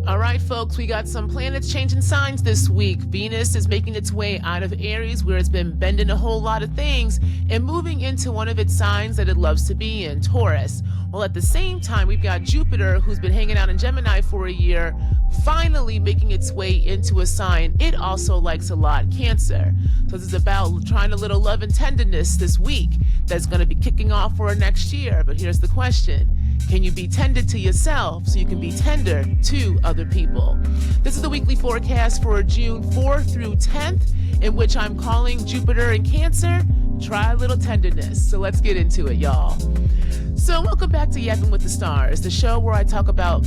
All right, folks, we got some planets changing signs this week. Venus is making its way out of Aries, where it's been bending a whole lot of things, and moving into one of its signs that it loves to be in, Taurus. Well, at the same time, we've got Jupiter, who's been hanging out in Gemini for a year, finally making its way into a sign it also likes a lot, Cancer. So this is about trying a little love and tenderness this week that's going to be kicking off for next year. But here's the question. Can you be tender to yourself so you can be tender to other people? This is the weekly forecast for June 4th through 10th, in which I'm calling Jupiter in Cancer, try a little tenderness. So let's get into it, y'all. So welcome back to Yappin with the Stars, the show where I talk about...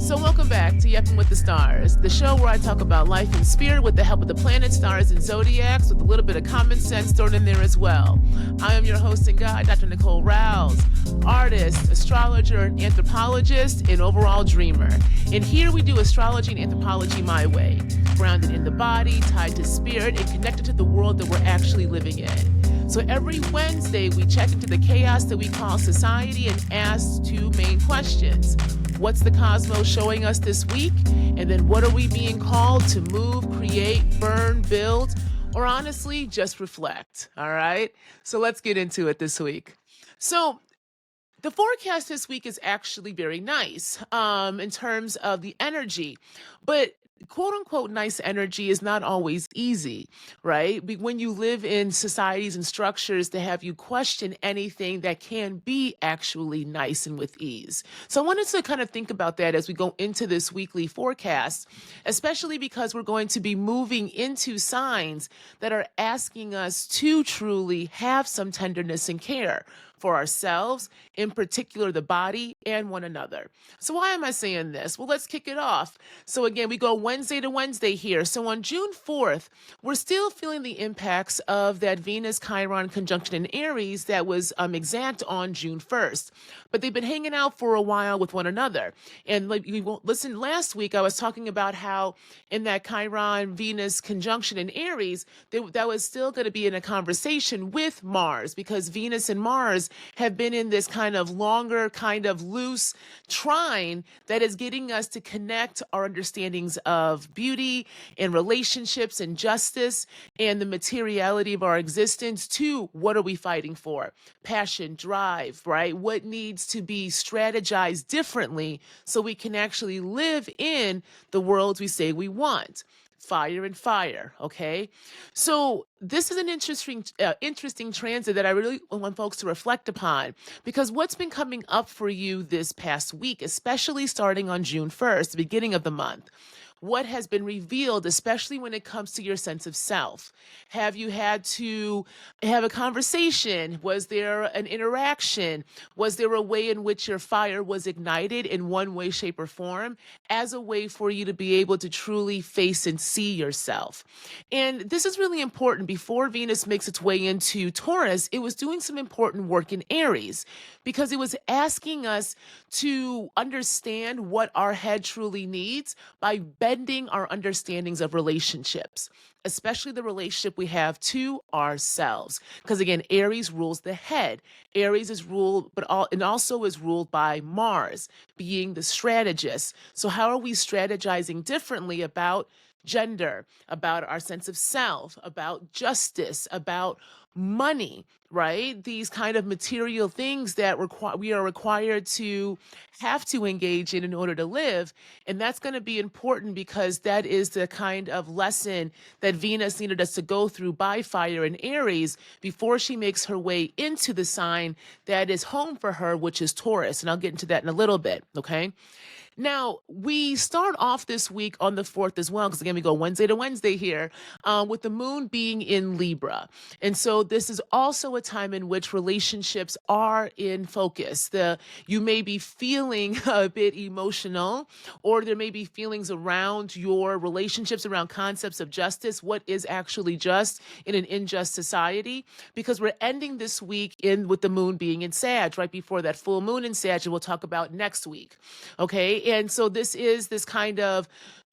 welcome back to Yappin with the Stars, the show where I talk about life and spirit with the help of the planets, stars, and zodiacs, with a little bit of common sense thrown in there as well. I am your host and guide, Dr. Nicole Rouse, artist, astrologer, anthropologist, and overall dreamer. And here we do astrology and anthropology my way, grounded in the body, tied to spirit, and connected to the world that we're actually living in. So every Wednesday, we check into the chaos that we call society and ask two main questions. What's the cosmos showing us this week? And then what are we being called to move, create, burn, build, or honestly, just reflect? All right? So let's get into it this week. So the forecast this week is actually very nice in terms of the energy, but quote unquote nice energy is not always easy, right? When you live in societies and structures that have you question anything that can be actually nice and with ease. So I wanted to kind of think about that as we go into this weekly forecast, especially because we're going to be moving into signs that are asking us to truly have some tenderness and care for ourselves, in particular the body, and one another. So why am I saying this? Well, let's kick it off. So again, we go Wednesday to Wednesday here. So on June 4th, we're still feeling the impacts of that Venus-Chiron conjunction in Aries that was exact on June 1st. But they've been hanging out for a while with one another. And like you won't listen, last week I was talking about how in that Chiron-Venus conjunction in Aries, that was still going to be in a conversation with Mars, because Venus and Mars have been in this kind of longer, kind of loose trine that is getting us to connect our understandings of beauty and relationships and justice and the materiality of our existence to what are we fighting for? Passion, drive, right? What needs to be strategized differently so we can actually live in the worlds we say we want. Fire and fire, okay? So this is an interesting transit that I really want folks to reflect upon, because what's been coming up for you this past week, especially starting on June 1st, the beginning of the month, what has been revealed, especially when it comes to your sense of self? Have you had to have a conversation? Was there an interaction? Was there a way in which your fire was ignited in one way, shape, or form as a way for you to be able to truly face and see yourself? And this is really important. Before Venus makes its way into Taurus, it was doing some important work in Aries, because it was asking us to understand what our head truly needs by bending our understandings of relationships, especially the relationship we have to ourselves. Because again, Aries rules the head. Aries is ruled, and also is ruled by Mars, being the strategist. So how are we strategizing differently about gender, about our sense of self, about justice, about money, right? These kind of material things that we are required to have to engage in order to live. And that's going to be important, because that is the kind of lesson that Venus needed us to go through by fire in Aries before she makes her way into the sign that is home for her, which is Taurus. And I'll get into that in a little bit, okay? Now, we start off this week on the 4th as well, because again, we go Wednesday to Wednesday here, with the moon being in Libra. And so this is also a time in which relationships are in focus. You may be feeling a bit emotional, or there may be feelings around your relationships, around concepts of justice, what is actually just in an unjust society, because we're ending this week with the moon being in Sag, right before that full moon in Sag, and we'll talk about next week, okay? And so this is this kind of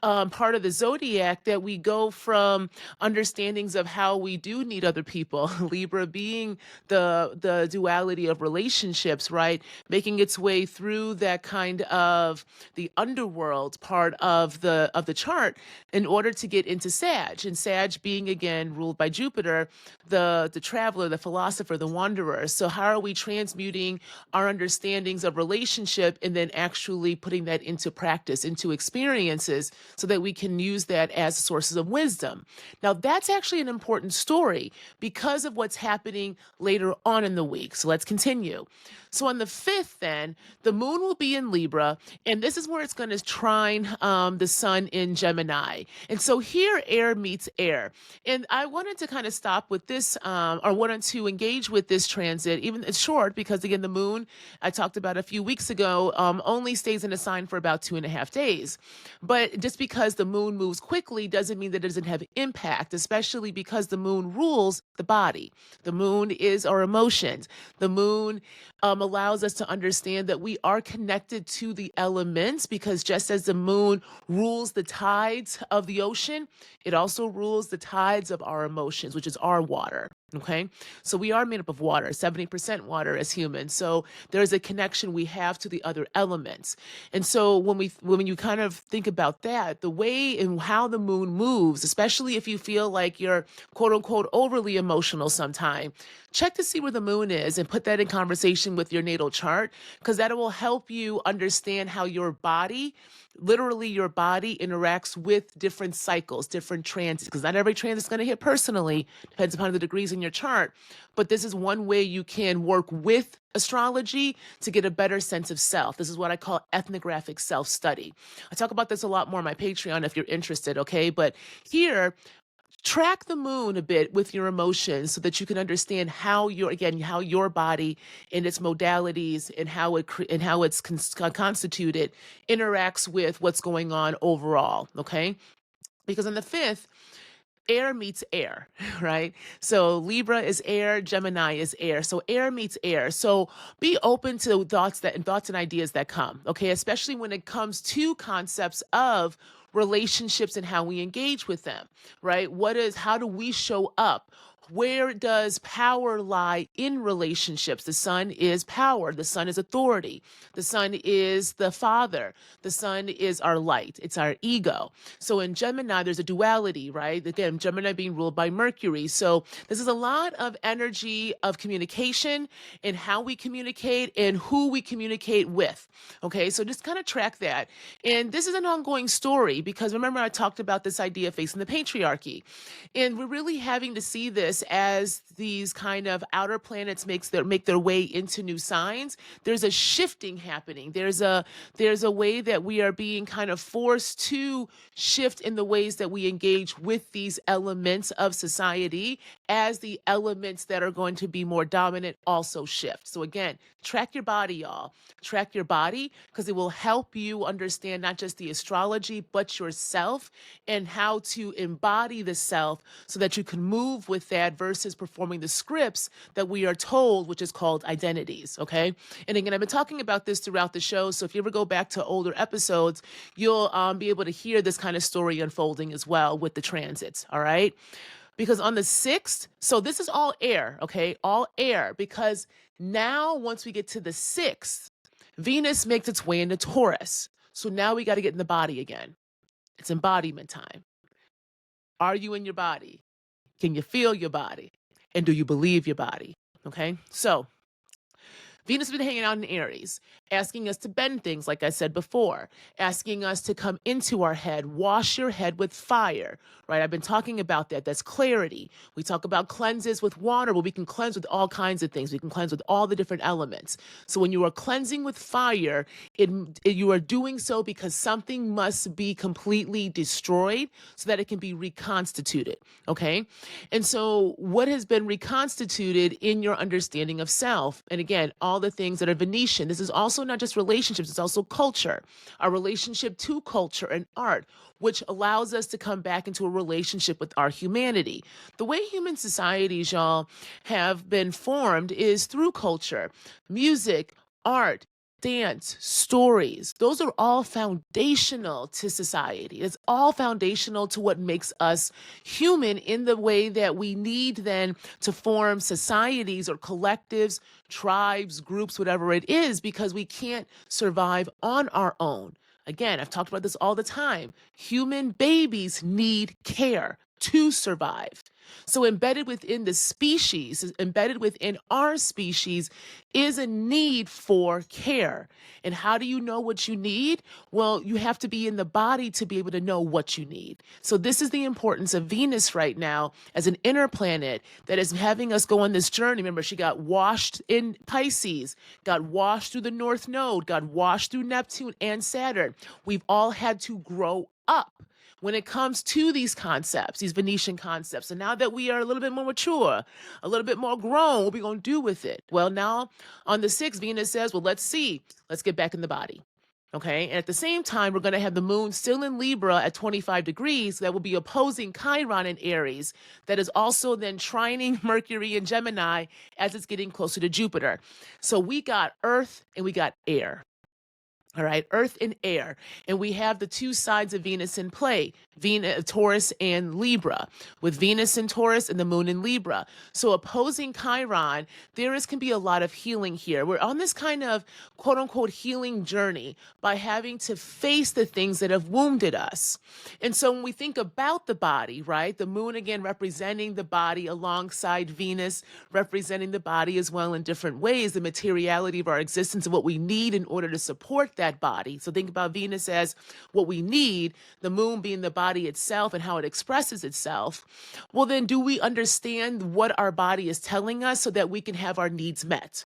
part of the zodiac that we go from understandings of how we do need other people, Libra being the duality of relationships, right? Making its way through that kind of the underworld part of the chart in order to get into Sag. And Sag being again ruled by Jupiter, the traveler, the philosopher, the wanderer. So how are we transmuting our understandings of relationship and then actually putting that into practice, into experiences, so that we can use that as sources of wisdom? Now, that's actually an important story because of what's happening later on in the week. So let's continue. So on the 5th, then, the moon will be in Libra, and this is where it's going to trine the sun in Gemini. And so here, air meets air. And I wanted to kind of stop with this, or wanted to engage with this transit, even it's short, because again, the moon, I talked about a few weeks ago, only stays in a sign for about 2.5 days. But just because the moon moves quickly doesn't mean that it doesn't have impact, especially because the moon rules the body. The moon is our emotions. The moon allows us to understand that we are connected to the elements, because just as the moon rules the tides of the ocean, it also rules the tides of our emotions, which is our water. Okay, so we are made up of water, 70% water as humans. So there's a connection we have to the other elements. And so when you kind of think about that, the way and how the moon moves, especially if you feel like you're quote unquote overly emotional sometime, check to see where the moon is and put that in conversation with your natal chart, because that will help you understand how your body, literally your body, interacts with different cycles, different transits, because not every transit is going to hit personally, depends upon the degrees in your chart. But this is one way you can work with astrology to get a better sense of self. This is what I call ethnographic self-study. I talk about this a lot more on my Patreon if you're interested, okay? But here, track the moon a bit with your emotions so that you can understand how how your body and its modalities and how it's constituted interacts with what's going on overall. Okay, because on the 5th, air meets air, right? So Libra is air, Gemini is air. So air meets air. So be open to thoughts and ideas that come, okay? Especially when it comes to concepts of relationships and how we engage with them, right? How do we show up? Where does power lie in relationships? The sun is power. The sun is authority. The sun is the father. The sun is our light. It's our ego. So in Gemini, there's a duality, right? Again, Gemini being ruled by Mercury. So this is a lot of energy of communication and how we communicate and who we communicate with. Okay, so just kind of track that. And this is an ongoing story because remember, I talked about this idea of facing the patriarchy. And we're really having to see this as these kind of outer planets make their way into new signs. There's a shifting happening. There's a way that we are being kind of forced to shift in the ways that we engage with these elements of society as the elements that are going to be more dominant also shift. So again, track your body, y'all. Track your body because it will help you understand not just the astrology, but yourself and how to embody the self so that you can move with that versus performing the scripts that we are told, which is called identities, okay? And again, I've been talking about this throughout the show, so if you ever go back to older episodes, you'll be able to hear this kind of story unfolding as well with the transits, all right? Because on the 6th, so this is all air, okay? All air, because now once we get to the 6th, Venus makes its way into Taurus. So now we got to get in the body again. It's embodiment time. Are you in your body? Can you feel your body? And do you believe your body? Okay, so Venus has been hanging out in Aries, asking us to bend things, like I said before, asking us to come into our head, wash your head with fire, right? I've been talking about that. That's clarity. We talk about cleanses with water, but we can cleanse with all kinds of things. We can cleanse with all the different elements. So when you are cleansing with fire, you are doing so because something must be completely destroyed so that it can be reconstituted, okay? And so what has been reconstituted in your understanding of self? And again, all the things that are Venetian. This is also not just relationships, it's also culture, our relationship to culture and art, which allows us to come back into a relationship with our humanity. The way human societies, y'all, have been formed is through culture, music, art, dance, stories, those are all foundational to society. It's all foundational to what makes us human in the way that we need then to form societies or collectives, tribes, groups, whatever it is, because we can't survive on our own. Again, I've talked about this all the time. Human babies need care to survive. So embedded within the species, embedded within our species, is a need for care. And how do you know what you need? Well, you have to be in the body to be able to know what you need. So this is the importance of Venus right now as an inner planet that is having us go on this journey. Remember, she got washed in Pisces, got washed through the North Node, got washed through Neptune and Saturn. We've all had to grow up when it comes to these concepts, these Venetian concepts. And now that we are a little bit more mature, a little bit more grown, what are we going to do with it? Well, now on the 6th, Venus says, well, let's see. Let's get back in the body. Okay. And at the same time, we're going to have the moon still in Libra at 25 degrees that will be opposing Chiron in Aries, that is also then trining Mercury in Gemini as it's getting closer to Jupiter. So we got earth and we got air. All right, earth and air. And we have the two sides of Venus in play, Taurus and Libra, with Venus in Taurus and the moon in Libra. So opposing Chiron, can be a lot of healing here. We're on this kind of quote unquote healing journey by having to face the things that have wounded us. And so when we think about the body, right, the moon again representing the body alongside Venus, representing the body as well in different ways, the materiality of our existence and what we need in order to support that body. So think about Venus as what we need, the moon being the body itself and how it expresses itself. Well, then do we understand what our body is telling us so that we can have our needs met?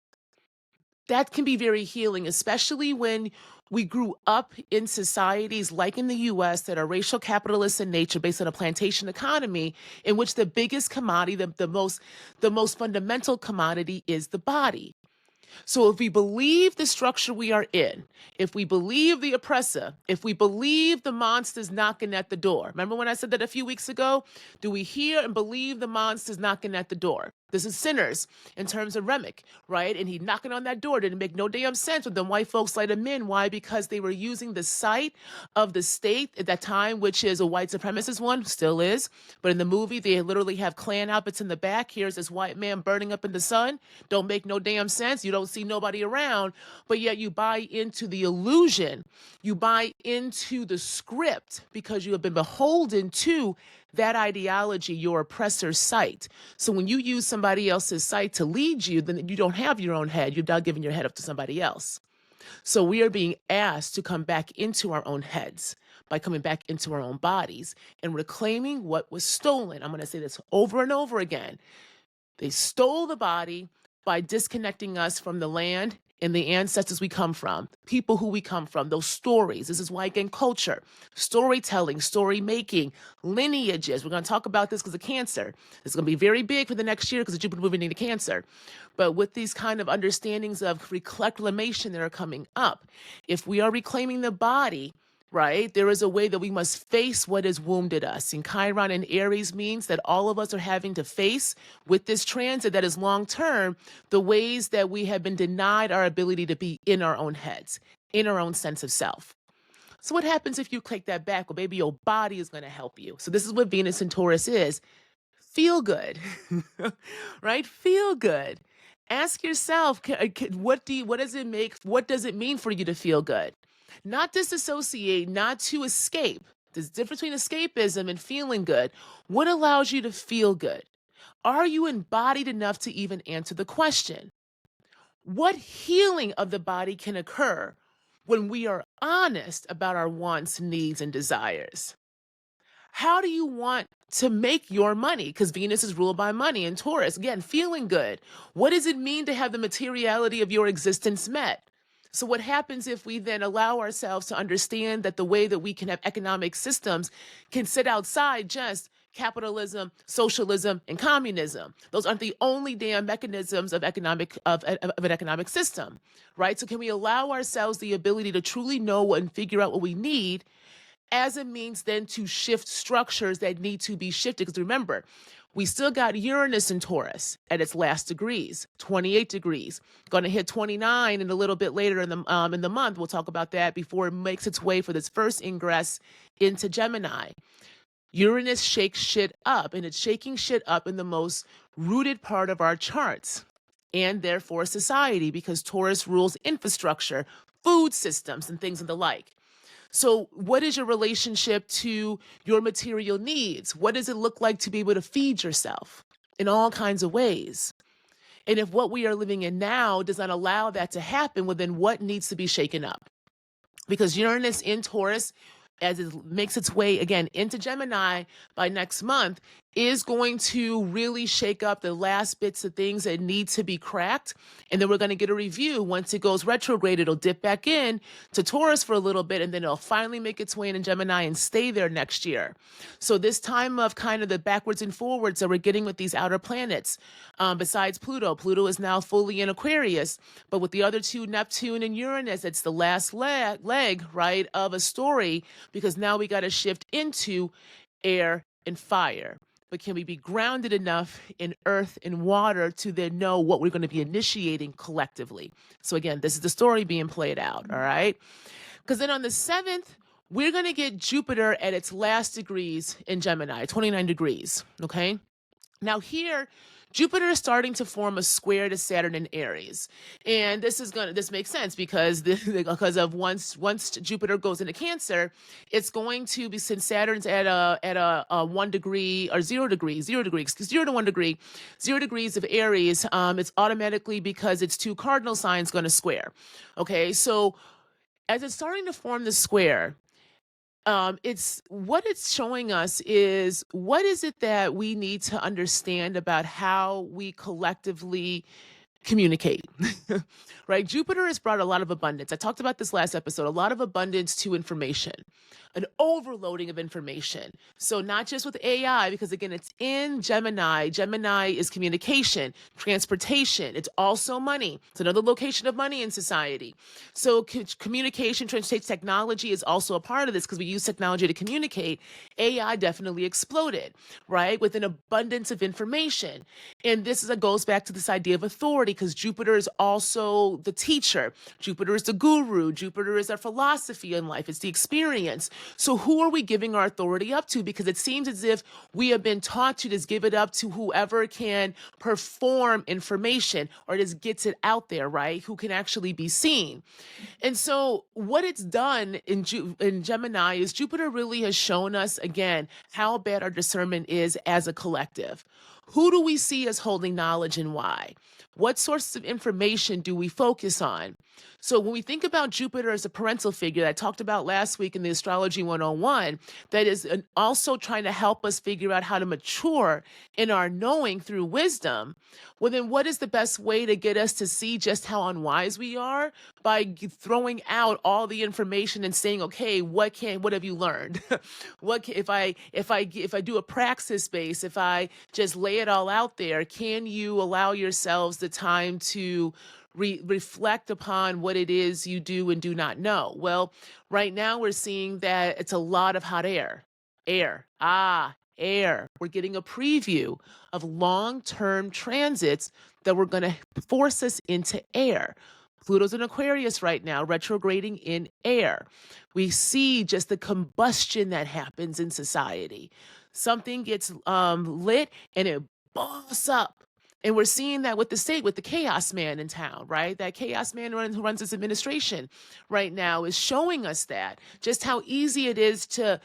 That can be very healing, especially when we grew up in societies like in the US that are racial capitalists in nature based on a plantation economy in which the biggest commodity, the most fundamental commodity is the body. So if we believe the structure we are in, if we believe the oppressor, if we believe the monster's knocking at the door, remember when I said that a few weeks ago? Do we hear and believe the monster's knocking at the door? This is Sinners in terms of Remick, right? And he knocking on that door didn't make no damn sense when the white folks let him in. Why? Because they were using the site of the state at that time, which is a white supremacist one, still is. But in the movie, they literally have Klan outfits in the back. Here's this white man burning up in the sun. Don't make no damn sense. You don't see nobody around, but yet you buy into the illusion. You buy into the script because you have been beholden to that ideology, your oppressor's sight. So when you use somebody else's sight to lead you, then you don't have your own head. You're not giving your head up to somebody else. So we are being asked to come back into our own heads by coming back into our own bodies and reclaiming what was stolen. I'm going to say this over and over again. They stole the body by disconnecting us from the land and the ancestors we come from, people who we come from, those stories. This is why, again, culture, storytelling, story making, lineages. We're going to talk about this because of Cancer. It's going to be very big for the next year because of Jupiter moving into Cancer. But with these kind of understandings of reclamation that are coming up, if we are reclaiming the body, right, there is a way that we must face what has wounded us. And Chiron in Aries means that all of us are having to face with this transit that is long-term, the ways that we have been denied our ability to be in our own heads, in our own sense of self. So what happens if you take that back? Well, baby, your body is going to help you. So this is what Venus in Taurus is. Feel good, right? Feel good. Ask yourself, what does it mean for you to feel good? Not disassociate, not to escape. There's a difference between escapism and feeling good. What allows you to feel good? Are you embodied enough to even answer the question? What healing of the body can occur when we are honest about our wants, needs, and desires? How do you want to make your money? Because Venus is ruled by money in Taurus. Again, feeling good. What does it mean to have the materiality of your existence met? So what happens if we then allow ourselves to understand that the way that we can have economic systems can sit outside just capitalism, socialism, and communism? Those aren't the only damn mechanisms of an economic system, right? So can we allow ourselves the ability to truly know and figure out what we need as a means then to shift structures that need to be shifted? Because remember, We still got Uranus in Taurus at its last degrees, 28 degrees. Going to hit 29 and a little bit later in the month. We'll talk about that before it makes its way for this first ingress into Gemini. Uranus shakes shit up, and it's shaking shit up in the most rooted part of our charts and therefore society, because Taurus rules infrastructure, food systems, and things of the like. So, what is your relationship to your material needs? What does it look like to be able to feed yourself in all kinds of ways? And if what we are living in now does not allow that to happen, well, then what needs to be shaken up? Because Uranus in Taurus, as it makes its way again into Gemini by next month, is going to really shake up the last bits of things that need to be cracked. And then we're going to get a review. Once it goes retrograde, it'll dip back in to Taurus for a little bit, and then it'll finally make its way into Gemini and stay there next year. So this time of kind of the backwards and forwards that we're getting with these outer planets, besides Pluto is now fully in Aquarius, but with the other two, Neptune and Uranus, it's the last leg, right, of a story, because now we got to shift into air and fire. But can we be grounded enough in earth and water to then know what we're going to be initiating collectively? So again, this is the story being played out, all right? Because then on the 7th, we're going to get Jupiter at its last degrees in Gemini, 29 degrees, okay? Now here, Jupiter is starting to form a square to Saturn in Aries. And this makes sense because of once Jupiter goes into Cancer, it's going to be, since Saturn's at a 1 degree or 0 degrees, 0 to 1 degree, 0 degrees of Aries, it's automatically, because it's two cardinal signs, going to square. Okay, so as it's starting to form the square, it's showing us is, what is it that we need to understand about how we collectively communicate, right? Jupiter has brought a lot of abundance. I talked about this last episode, a lot of abundance to information, an overloading of information. So not just with AI, because again, it's in Gemini. Gemini is communication, transportation. It's also money. It's another location of money in society. So communication, transportation, technology is also a part of this, because we use technology to communicate. AI definitely exploded, right? With an abundance of information. And goes back to this idea of authority, because Jupiter is also the teacher. Jupiter is the guru. Jupiter is our philosophy in life. It's the experience. So who are we giving our authority up to? Because it seems as if we have been taught to just give it up to whoever can perform information, or just gets it out there, right? Who can actually be seen. And so what it's done in Gemini is Jupiter really has shown us, again, how bad our discernment is as a collective. Who do we see as holding knowledge and why? What sources of information do we focus on? So when we think about Jupiter as a parental figure that I talked about last week in the Astrology 101, that is also trying to help us figure out how to mature in our knowing through wisdom, well, then what is the best way to get us to see just how unwise we are? By throwing out all the information and saying, okay, what have you learned? If I do a praxis base, if I just lay it all out there, can you allow yourselves the time to reflect upon what it is you do and do not know? Well, right now we're seeing that it's a lot of hot air. Air. We're getting a preview of long-term transits that were going to force us into air. Pluto's in Aquarius right now, retrograding in air. We see just the combustion that happens in society. Something gets lit and it balls up. And we're seeing that with the state, with the chaos man in town, right? That chaos man who runs this administration right now is showing us that, just how easy it is to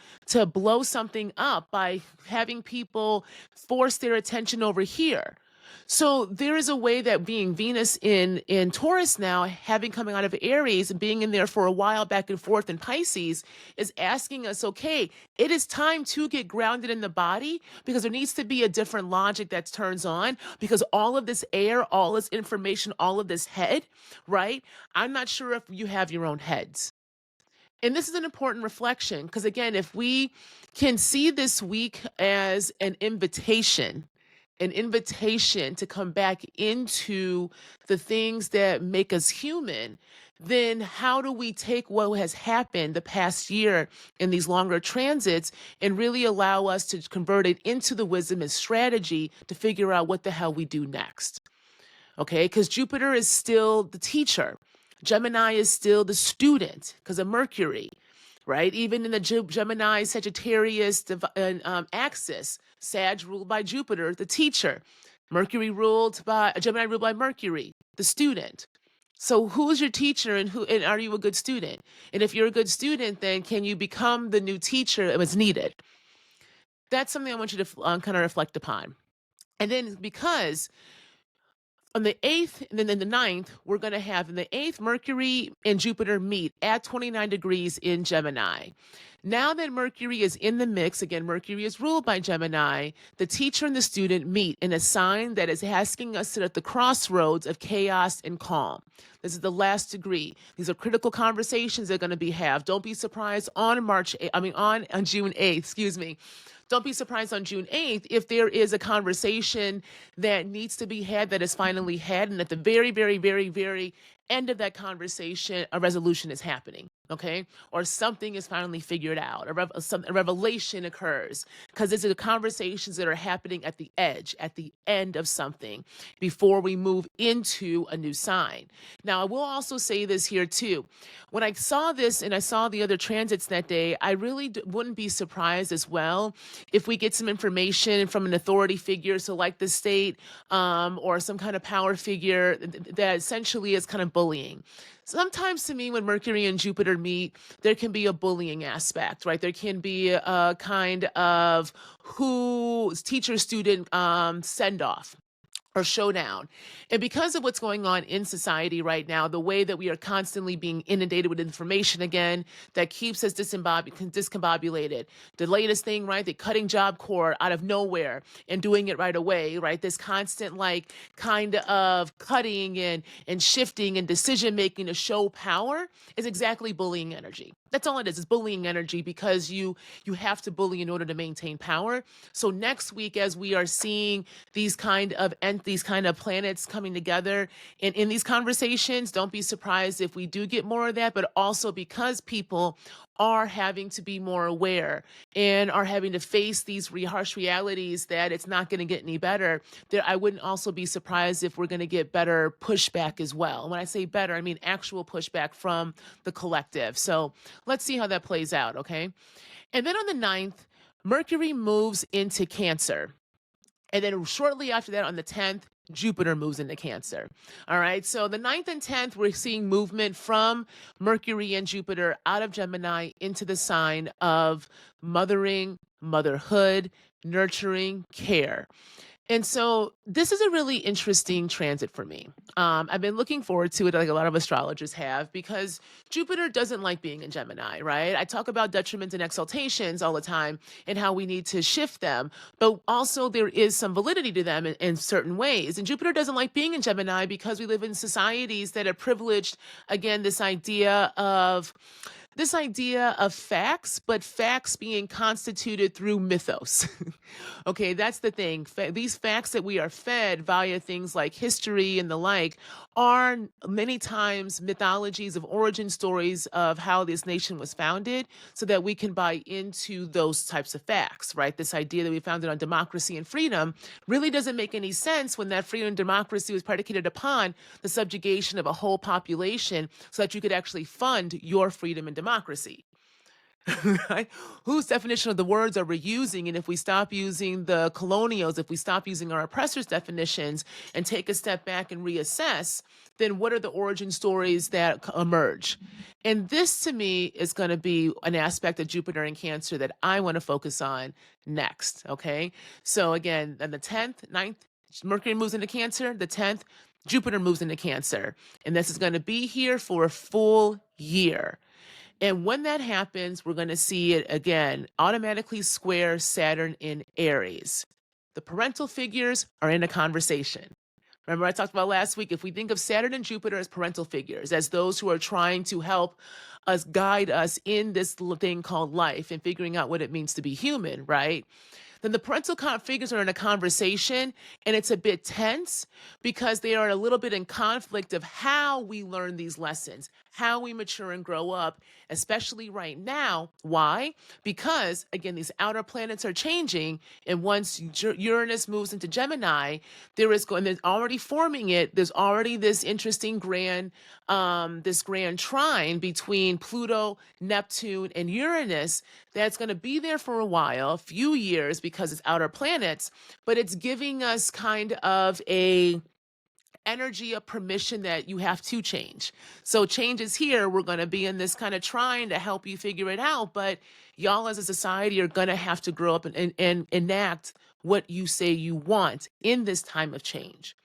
blow something up by having people force their attention over here. So there is a way that being Venus in Taurus now, having coming out of Aries and being in there for a while back and forth in Pisces, is asking us, okay, it is time to get grounded in the body, because there needs to be a different logic that turns on, because all of this air, all this information, all of this head, right? I'm not sure if you have your own heads. And this is an important reflection, because again, if we can see this week as an invitation an invitation to come back into the things that make us human, then how do we take what has happened the past year in these longer transits and really allow us to convert it into the wisdom and strategy to figure out what the hell we do next? Okay, because Jupiter is still the teacher. Gemini is still the student because of Mercury, right? Even in the Gemini Sagittarius axis, Sag ruled by Jupiter, the teacher. Gemini ruled by Mercury, the student. So who's your teacher, and are you a good student? And if you're a good student, then can you become the new teacher that was needed? That's something I want you to kind of reflect upon. And then because on the 8th and then in the 9th, we're going to have in the 8th, Mercury and Jupiter meet at 29 degrees in Gemini. Now that Mercury is in the mix, again, Mercury is ruled by Gemini, the teacher and the student meet in a sign that is asking us to sit at the crossroads of chaos and calm. This is the last degree. These are critical conversations they're going to be have. Don't be surprised on June 8th, excuse me. Don't be surprised on June 8th if there is a conversation that needs to be had that is finally had, and at the very, very, very, very end of that conversation, a resolution is happening, okay? Or something is finally figured out, a revelation occurs, because these are the conversations that are happening at the edge, at the end of something, before we move into a new sign. Now, I will also say this here too. When I saw this and I saw the other transits that day, I really wouldn't be surprised as well if we get some information from an authority figure, so like the state or some kind of power figure that essentially is kind of bullying. Sometimes to me, when Mercury and Jupiter meet, there can be a bullying aspect, right? There can be a kind of teacher-student send-off or showdown. And because of what's going on in society right now, the way that we are constantly being inundated with information again, that keeps us discombobulated. The latest thing, right? They're cutting Job Corps out of nowhere and doing it right away, right? This constant kind of cutting and shifting and decision making to show power is exactly bullying energy. That's all it is. It's bullying energy, because you have to bully in order to maintain power. So next week, as we are seeing these kind of planets coming together and in these conversations, don't be surprised if we do get more of that, but also because people are having to be more aware and are having to face these harsh realities that it's not going to get any better, I wouldn't also be surprised if we're going to get better pushback as well. And when I say better, I mean actual pushback from the collective. So let's see how that plays out, okay? And then on the 9th, Mercury moves into Cancer. And then shortly after that, on the 10th, Jupiter moves into Cancer. All right. So the 9th and 10th, we're seeing movement from Mercury and Jupiter out of Gemini into the sign of mothering, motherhood, nurturing, care. And so this is a really interesting transit for me. I've been looking forward to it, like a lot of astrologers have, because Jupiter doesn't like being in Gemini, right? I talk about detriments and exaltations all the time and how we need to shift them, but also there is some validity to them in certain ways. And Jupiter doesn't like being in Gemini because we live in societies that are privileged, again, this idea of facts, but facts being constituted through mythos. Okay, that's the thing. These facts that we are fed via things like history and the like are many times mythologies of origin stories of how this nation was founded, so that we can buy into those types of facts, right? This idea that we founded on democracy and freedom really doesn't make any sense when that freedom and democracy was predicated upon the subjugation of a whole population so that you could actually fund your freedom and democracy. Right? Whose definition of the words are we using? And if we stop using the colonials, if we stop using our oppressors' definitions and take a step back and reassess, then what are the origin stories that emerge? And this, to me, is going to be an aspect of Jupiter and Cancer that I want to focus on next. Okay. So again, on the 10th, 9th, Mercury moves into Cancer. The 10th, Jupiter moves into Cancer. And this is going to be here for a full year. And when that happens, we're going to see it again, automatically square Saturn in Aries. The parental figures are in a conversation. Remember I talked about last week, if we think of Saturn and Jupiter as parental figures, as those who are trying to help us, guide us in this thing called life and figuring out what it means to be human, right? then the figures are in a conversation and it's a bit tense because they are a little bit in conflict of how we learn these lessons, how we mature and grow up, especially right now. Why? Because, again, these outer planets are changing. And once Uranus moves into Gemini, there's already forming it. There's already this interesting this grand trine between Pluto, Neptune, and Uranus that's going to be there for a while, a few years, because it's outer planets, but it's giving us kind of a energy of permission that you have to change. So change is here. We're going to be in this kind of trying to help you figure it out, but y'all as a society are going to have to grow up and enact what you say you want in this time of change.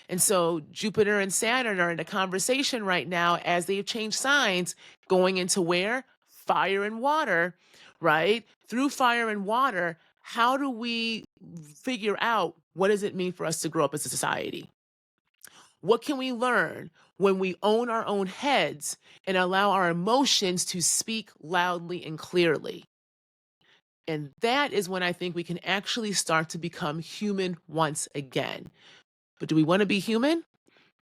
And so Jupiter and Saturn are in a conversation right now as they've changed signs, going into where? Fire and water, right? Through fire and water, how do we figure out what does it mean for us to grow up as a society? What can we learn when we own our own heads and allow our emotions to speak loudly and clearly? And that is when I think we can actually start to become human once again. But do we want to be human?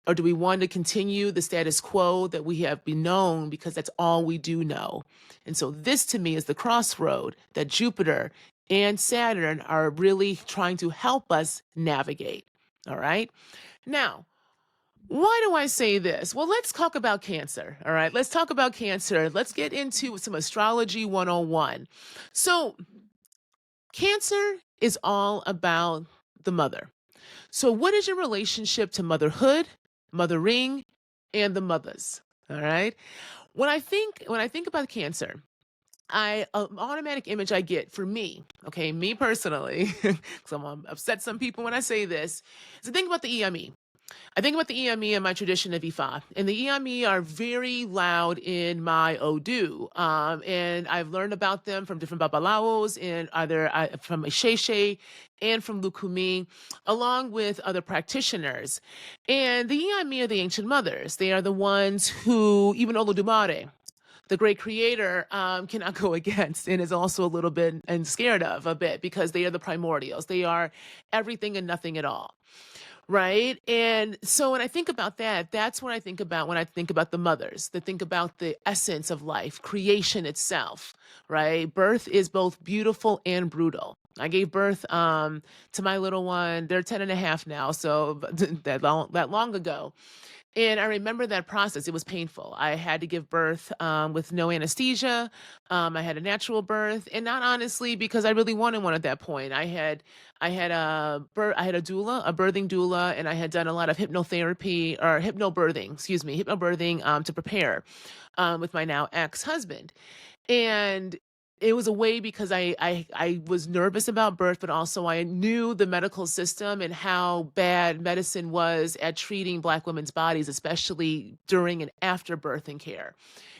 Or do we want to continue the status quo that we have been known because that's all we do know? And so this to me is the crossroad that Jupiter and Saturn are really trying to help us navigate. All right. Now, why do I say this? Well, let's talk about Cancer. All right. Let's talk about Cancer. Let's get into some astrology 101. So, Cancer is all about the mother. So, what is your relationship to motherhood, mothering, and the mothers? All right. When I think about Cancer, automatic image I get for me, okay, me personally, because I'm gonna upset some people when I say this, is to think about the EME. I think about the EME and my tradition of Ifa. And the EME are very loud in my Odu. And I've learned about them from different babalawos, and either from Isheshe and from Lukumi, along with other practitioners. And the EME are the ancient mothers. They are the ones who, even Olodumare, the great creator, cannot go against, and is also a little bit and scared of a bit, because they are the primordials. They are everything and nothing at all. Right. And so when I think about that, that's what I think about when I think about the mothers, that think about the essence of life, creation itself. Right. Birth is both beautiful and brutal. I gave birth to my little one. They're 10 and a half now. So that long ago. And I remember that process. It was painful. I had to give birth with no anesthesia. I had a natural birth, and not honestly because I really wanted one at that point. I had a doula, a birthing doula, and I had done a lot of hypnotherapy or hypnobirthing to prepare with my now ex-husband. And it was a way because I was nervous about birth, but also I knew the medical system and how bad medicine was at treating Black women's bodies, especially during and after birthing care.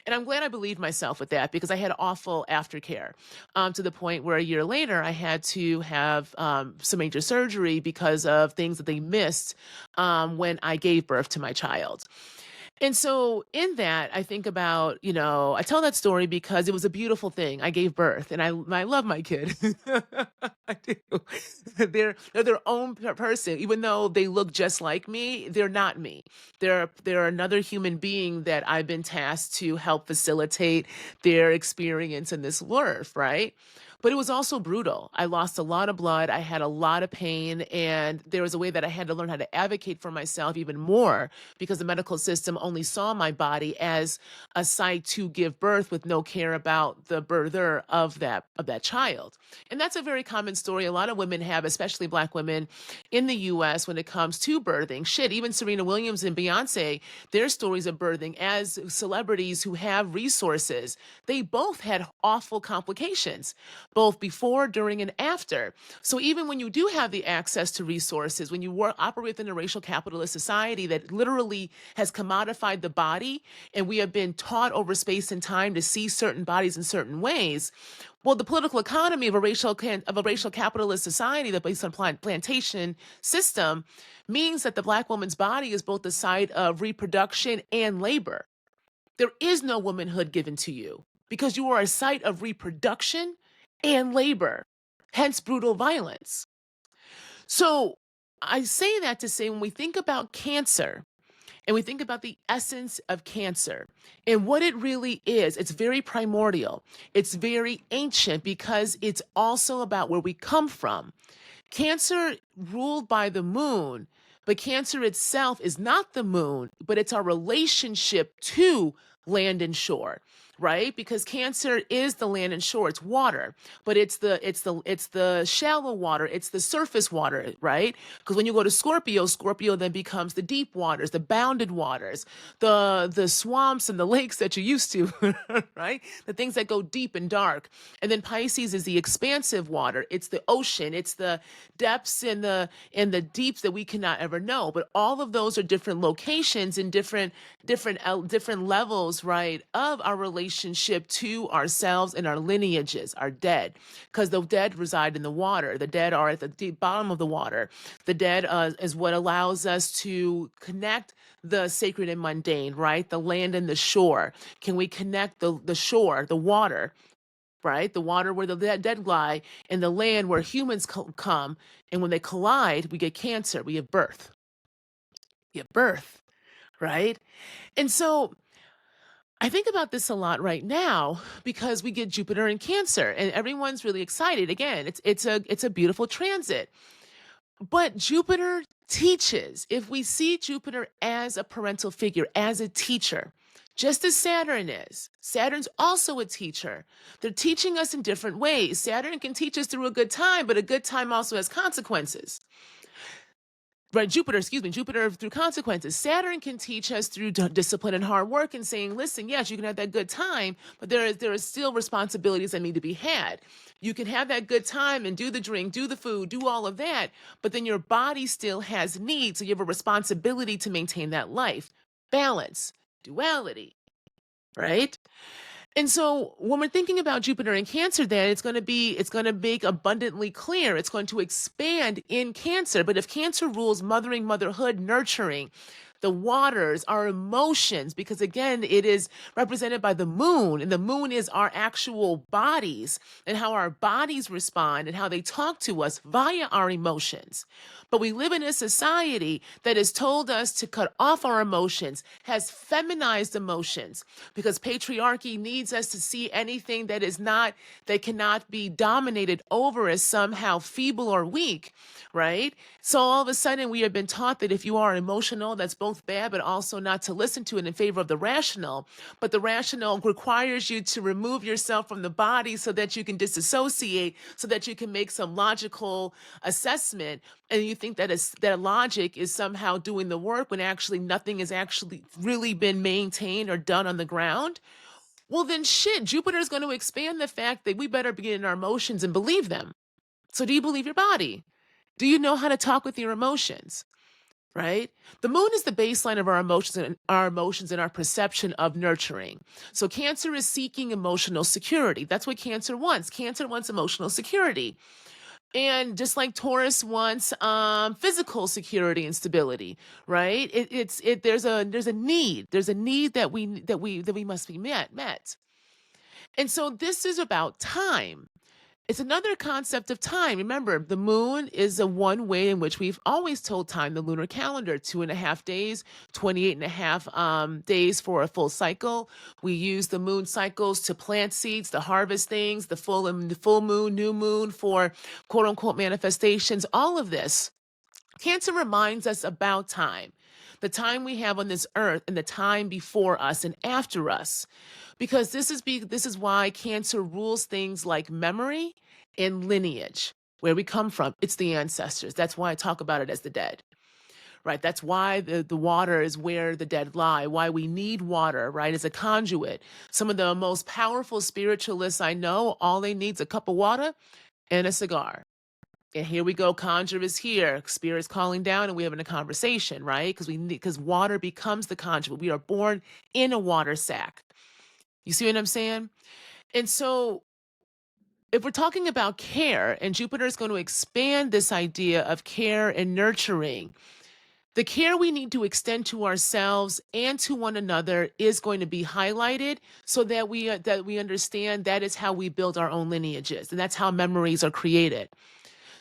And I'm glad I believed myself with that, because I had awful aftercare, to the point where a year later I had to have some major surgery because of things that they missed when I gave birth to my child. And so in that, I think about, I tell that story because it was a beautiful thing. I gave birth, and I love my kid. I do. They're their own person. Even though they look just like me, they're not me. They're another human being that I've been tasked to help facilitate their experience in this earth, right? But it was also brutal. I lost a lot of blood. I had a lot of pain. And there was a way that I had to learn how to advocate for myself even more, because the medical system only saw my body as a site to give birth with no care about the birther of that child. And that's a very common story a lot of women have, especially Black women in the US, when it comes to birthing. Shit, even Serena Williams and Beyonce, their stories of birthing as celebrities who have resources, they both had awful complications, both before, during, and after. So even when you do have the access to resources, when you operate in a racial capitalist society that literally has commodified the body, and we have been taught over space and time to see certain bodies in certain ways, well, the political economy of a racial capitalist society that based on plantation system means that the Black woman's body is both the site of reproduction and labor. There is no womanhood given to you because you are a site of reproduction and labor. hence brutal violence. So I say that to say when we think about Cancer, and we think about the essence of Cancer and what it really is, it's very primordial. It's very ancient because it's also about where we come from. Cancer ruled by the moon, but Cancer itself is not the moon, but it's our relationship to land and shore, right? Because Cancer is the land and shore, it's water, but it's the shallow water, it's the surface water, right? Because when you go to Scorpio, Scorpio then becomes the deep waters, the bounded waters, the swamps and the lakes that you're used to, right? The things that go deep and dark. And then Pisces is the expansive water. It's the ocean. It's the depths and the deeps that we cannot ever know. But all of those are different locations and different levels, right, of our relationship to ourselves and our lineages, our dead, because the dead reside in the water. The dead are at the deep bottom of the water. The dead is what allows us to connect the sacred and mundane, right? The land and the shore. Can we connect the shore, the water, right? The water where the dead lie, and the land where humans come. And when they collide, we get Cancer, we have birth. We have birth, right? And so I think about this a lot right now because we get Jupiter in Cancer and everyone's really excited. Again, it's a beautiful transit. But Jupiter teaches. If we see Jupiter as a parental figure, as a teacher, just as Saturn is, Saturn's also a teacher. They're teaching us in different ways. Saturn can teach us through a good time, but a good time also has consequences. Right, Jupiter through consequences. Saturn can teach us through discipline and hard work and saying, listen, yes, you can have that good time, but there is still responsibilities that need to be had. You can have that good time and do the drink, do the food, do all of that, but then your body still has needs, so you have a responsibility to maintain that life. Balance, duality, right? And so when we're thinking about Jupiter in Cancer, then it's going to make abundantly clear. It's going to expand in Cancer. But if Cancer rules mothering, motherhood, nurturing, the waters, our emotions, because again, it is represented by the moon, and the moon is our actual bodies and how our bodies respond and how they talk to us via our emotions. But we live in a society that has told us to cut off our emotions, has feminized emotions, because patriarchy needs us to see anything that cannot be dominated over as somehow feeble or weak, right? So all of a sudden we have been taught that if you are emotional, that's both bad, but also not to listen to it in favor of the rational. But the rational requires you to remove yourself from the body so that you can disassociate, so that you can make some logical assessment. And you think that logic is somehow doing the work when actually nothing has actually really been maintained or done on the ground. Well, then shit, Jupiter is going to expand the fact that we better begin in our emotions and believe them. So do you believe your body? Do you know how to talk with your emotions? Right? The moon is the baseline of our emotions and our perception of nurturing. So Cancer is seeking emotional security. That's what Cancer wants. Cancer wants emotional security. And just like Taurus wants physical security and stability, right? There's a need. There's a need that we must be met. And so this is about time. It's another concept of time. Remember, the moon is a one way in which we've always told time, the lunar calendar, 2.5 days, 28.5 days for a full cycle. We use the moon cycles to plant seeds, to harvest things, the full moon, new moon for quote unquote manifestations, all of this. Cancer reminds us about time, the time we have on this earth and the time before us and after us. Because this is why Cancer rules things like memory and lineage, where we come from. It's the ancestors. That's why I talk about it as the dead, right? That's why the water is where the dead lie, why we need water, right, as a conduit. Some of the most powerful spiritualists I know, all they need is a cup of water and a cigar. And here we go, conjure is here, spirit's calling down, and we're having a conversation, right? Because water becomes the conduit. We are born in a water sack. You see what I'm saying? And so if we're talking about care, and Jupiter is going to expand this idea of care and nurturing, The care we need to extend to ourselves and to one another is going to be highlighted so that we understand that is how we build our own lineages, and that's how memories are created.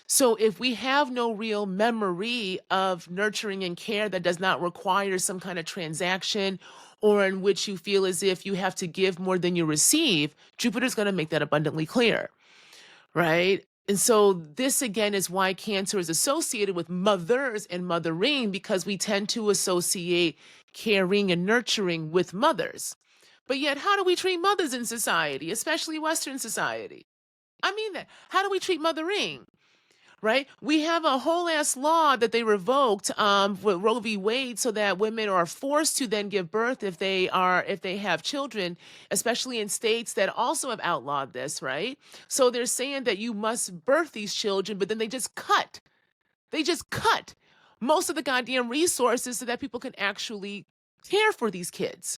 So if we have no real memory of nurturing and care that does not require some kind of transaction, or in which you feel as if you have to give more than you receive, Jupiter's going to make that abundantly clear, right? And so this again is why Cancer is associated with mothers and mothering, because we tend to associate caring and nurturing with mothers. But yet, how do we treat mothers in society, especially Western society? I mean that. How do we treat mothering? Right? We have a whole ass law that they revoked with Roe v. Wade, so that women are forced to then give birth if they have children, especially in states that also have outlawed this, right? So they're saying that you must birth these children, but then they just cut most of the goddamn resources so that people can actually care for these kids.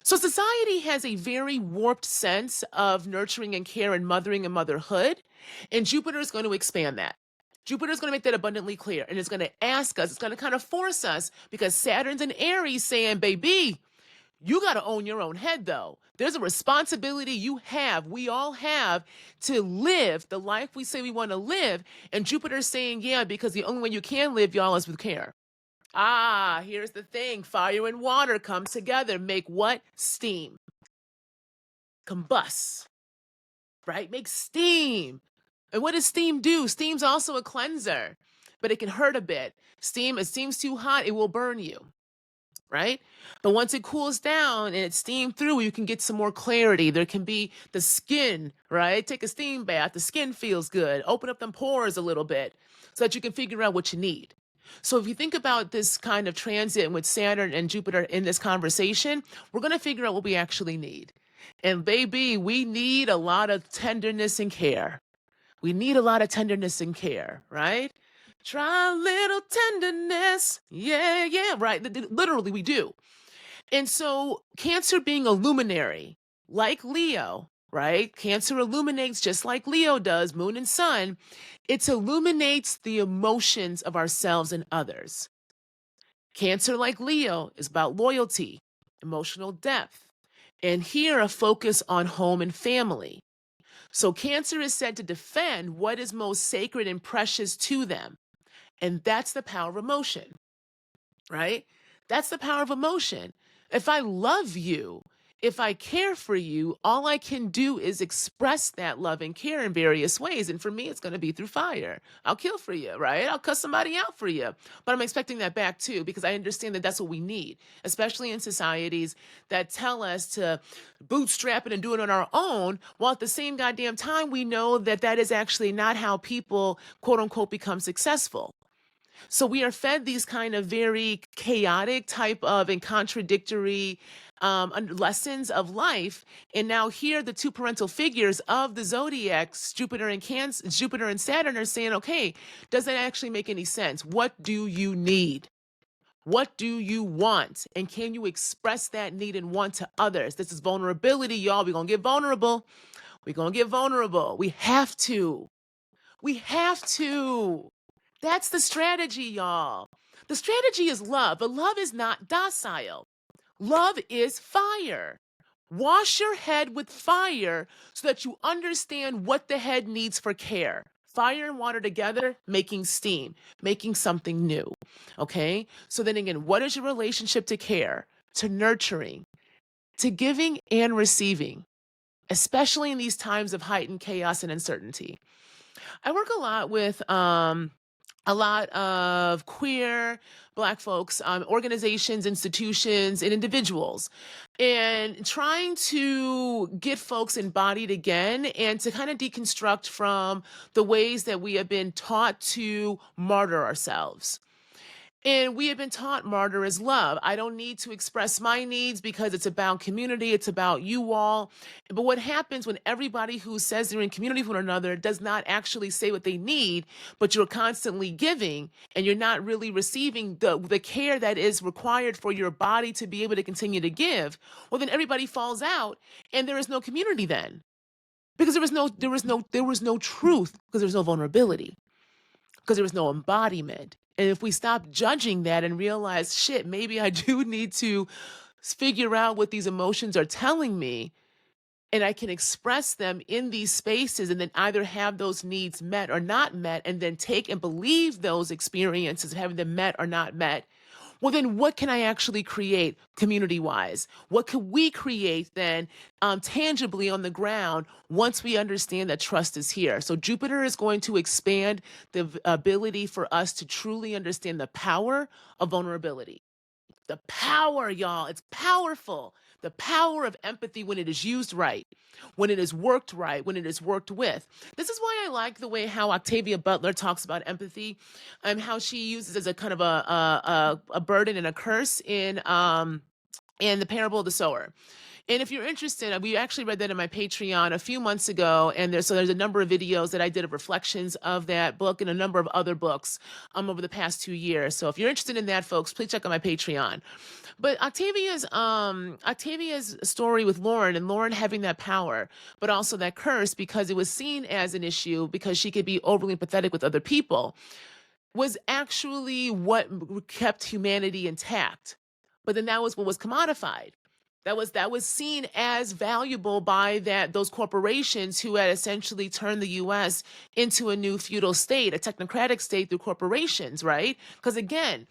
So society has a very warped sense of nurturing and care and mothering and motherhood, and Jupiter is going to expand that. Jupiter is going to make that abundantly clear, and it's going to ask us, it's going to kind of force us, because Saturn's in Aries saying, baby, you got to own your own head, though. There's a responsibility we all have, to live the life we say we want to live. And Jupiter's saying, yeah, because the only way you can live, y'all, is with care. Ah, here's the thing. Fire and water come together. Make what? Steam. Combust. Right? Make steam. And what does steam do? Steam's also a cleanser, but it can hurt a bit. Steam, if steam's too hot, it will burn you. Right? But once it cools down and it's steamed through, you can get some more clarity. There can be the skin, right? Take a steam bath. The skin feels good. Open up them pores a little bit so that you can figure out what you need. So if you think about this kind of transit with Saturn and Jupiter in this conversation, we're going to figure out what we actually need. And baby, we need a lot of tenderness and care. We need a lot of tenderness and care, right? Try a little tenderness. Yeah, right. Literally, we do. And so Cancer being a luminary, like Leo, right? Cancer illuminates just like Leo does, moon and sun. It illuminates the emotions of ourselves and others. Cancer, like Leo, is about loyalty, emotional depth, and here a focus on home and family. So Cancer is said to defend what is most sacred and precious to them. And that's the power of emotion, right? That's the power of emotion. If I love you, if I care for you, all I can do is express that love and care in various ways. And for me, it's going to be through fire. I'll kill for you, right? I'll cuss somebody out for you. But I'm expecting that back too, because I understand that that's what we need, especially in societies that tell us to bootstrap it and do it on our own, while at the same goddamn time, we know that that is actually not how people, quote unquote, become successful. So we are fed these kind of very chaotic type of and contradictory lessons of life. And now here, the two parental figures of the zodiacs, Jupiter and Saturn, are saying, okay, does that actually make any sense? What do you need? What do you want? And can you express that need and want to others? This is vulnerability, y'all. We're going to get vulnerable. We're going to get vulnerable. We have to. We have to. That's the strategy, y'all. The strategy is love, but love is not docile. Love is fire. Wash your head with fire so that you understand what the head needs for care. Fire and water together, making steam, making something new. Okay? So then again, what is your relationship to care, to nurturing, to giving and receiving, especially in these times of heightened chaos and uncertainty? I work a lot with a lot of queer Black folks, organizations, institutions, and individuals, and trying to get folks embodied again and to kind of deconstruct from the ways that we have been taught to martyr ourselves. And we have been taught martyr is love. I don't need to express my needs because it's about community, it's about you all. But what happens when everybody who says they're in community with one another does not actually say what they need, but you're constantly giving and you're not really receiving the care that is required for your body to be able to continue to give? Well, then everybody falls out and there is no community then. Because there was no truth, because there was no vulnerability, because there was no embodiment. And if we stop judging that and realize, shit, maybe I do need to figure out what these emotions are telling me, and I can express them in these spaces and then either have those needs met or not met, and then take and believe those experiences of having them met or not met. Well, then what can I actually create community wise? What can we create then tangibly on the ground once we understand that trust is here? So Jupiter is going to expand the ability for us to truly understand the power of vulnerability. The power, y'all, it's powerful. The power of empathy when it is used right, when it is worked right, when it is worked with. This is why I like the way how Octavia Butler talks about empathy and how she uses as a kind of a burden and a curse in the parable of the sower. And if you're interested, we actually read that in my Patreon a few months ago, and there's a number of videos that I did of reflections of that book and a number of other books over the past 2 years. So if you're interested in that, folks, please check out my Patreon. But Octavia's story with Lauren and Lauren having that power, but also that curse because it was seen as an issue because she could be overly empathetic with other people, was actually what kept humanity intact. But then that was what was commodified. That was seen as valuable by those corporations who had essentially turned the U.S. into a new feudal state, a technocratic state through corporations, right? Because again,